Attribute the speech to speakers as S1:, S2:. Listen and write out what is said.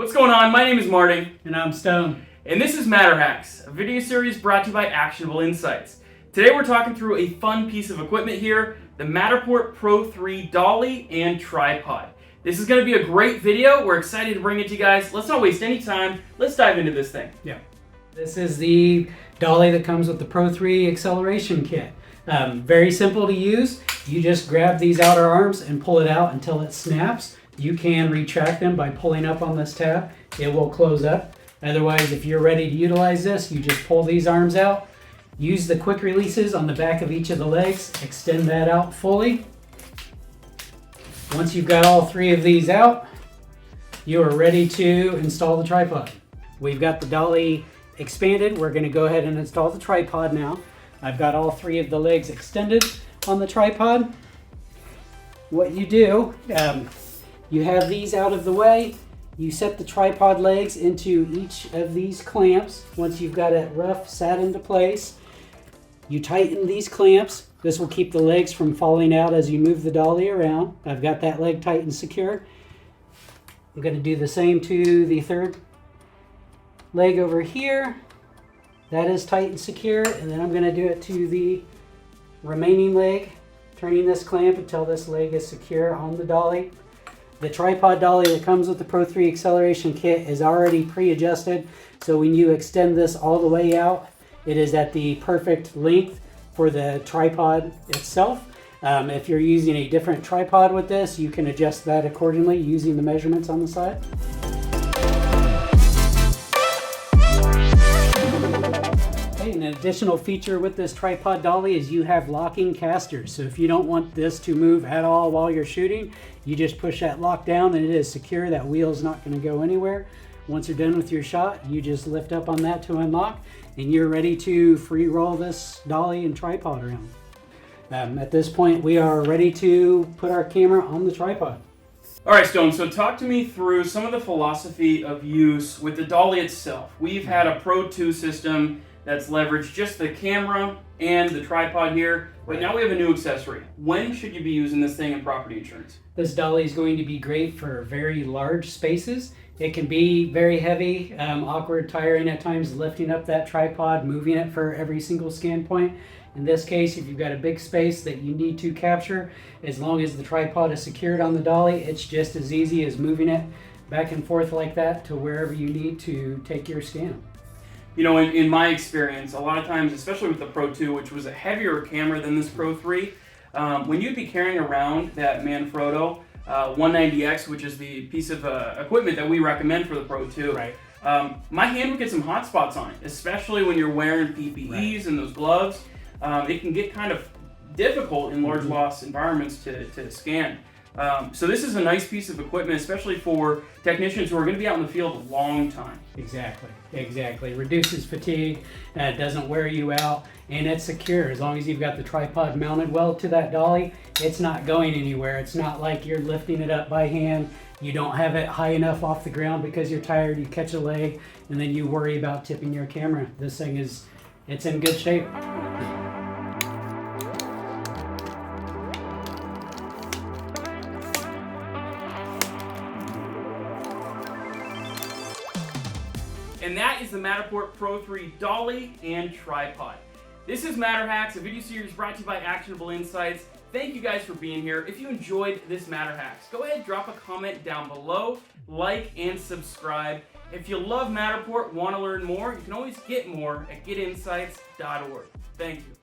S1: What's going on? My name is Marting.
S2: And I'm Stone.
S1: And this is Matter Hacks, a video series brought to you by Actionable Insights. Today we're talking through a fun piece of equipment here, the Matterport Pro3 Dolly and Tripod. This is going to be a great video. We're excited to bring it to you guys. Let's not waste any time. Let's dive into this thing.
S2: Yeah. This is the dolly that comes with the Pro3 acceleration kit. Very simple to use. You just grab these outer arms and pull it out until it snaps. You can retract them by pulling up on this tab. It will close up. Otherwise, if you're ready to utilize this, you just pull these arms out. Use the quick releases on the back of each of the legs. Extend that out fully. Once you've got all three of these out, you are ready to install the tripod. We've got the dolly expanded. We're going to go ahead and install the tripod now. I've got all three of the legs extended on the tripod. What you do, you have these out of the way. You set the tripod legs into each of these clamps. Once you've got it rough sat into place, you tighten these clamps. This will keep the legs from falling out as you move the dolly around. I've got that leg tight and secure. I'm going to do the same to the third leg over here. That is tight and secure. And then I'm going to do it to the remaining leg, turning this clamp until this leg is secure on the dolly. The tripod dolly that comes with the Pro3 acceleration kit is already pre-adjusted. So when you extend this all the way out, it is at the perfect length for the tripod itself. If you're using a different tripod with this, you can adjust that accordingly using the measurements on the side. Okay, an additional feature with this tripod dolly is you have locking casters. So if you don't want this to move at all while you're shooting, you just push that lock down and it is secure. That wheel is not going to go anywhere. Once you're done with your shot, you just lift up on that to unlock and you're ready to free roll this dolly and tripod around. At this point, we are ready to put our camera on the tripod.
S1: All right, Stone, so talk to me through some of the philosophy of use with the dolly itself. We've had a Pro 2 system that's leveraged just the camera and the tripod here, but now we have a new accessory. When should you be using this thing in property insurance?
S2: This dolly is going to be great for very large spaces. It can be very heavy, awkward, tiring at times, lifting up that tripod, moving it for every single scan point. In this case, if you've got a big space that you need to capture, as long as the tripod is secured on the dolly, it's just as easy as moving it back and forth like that to wherever you need to take your scan.
S1: You know, in my experience, a lot of times, especially with the Pro 2, which was a heavier camera than this Pro 3, when you'd be carrying around that Manfrotto 190X, which is the piece of equipment that we recommend for the Pro 2,
S2: right.
S1: My hand would get some hot spots on it, especially when you're wearing PPEs
S2: right.
S1: and those gloves. It can get kind of difficult in large loss environments to scan. So this is a nice piece of equipment, especially for technicians who are going to be out in the field a long time.
S2: Exactly. Reduces fatigue, doesn't wear you out, and it's secure. As long as you've got the tripod mounted well to that dolly, it's not going anywhere. It's not like you're lifting it up by hand. You don't have it high enough off the ground because you're tired, you catch a leg, and then you worry about tipping your camera. This thing it's in good shape.
S1: And that is the Matterport Pro3 Dolly and Tripod. This is Matter Hacks, a video series brought to you by Actionable Insights. Thank you guys for being here. If you enjoyed this Matter Hacks, go ahead, drop a comment down below, like, and subscribe. If you love Matterport, want to learn more, you can always get more at getinsights.org. Thank you.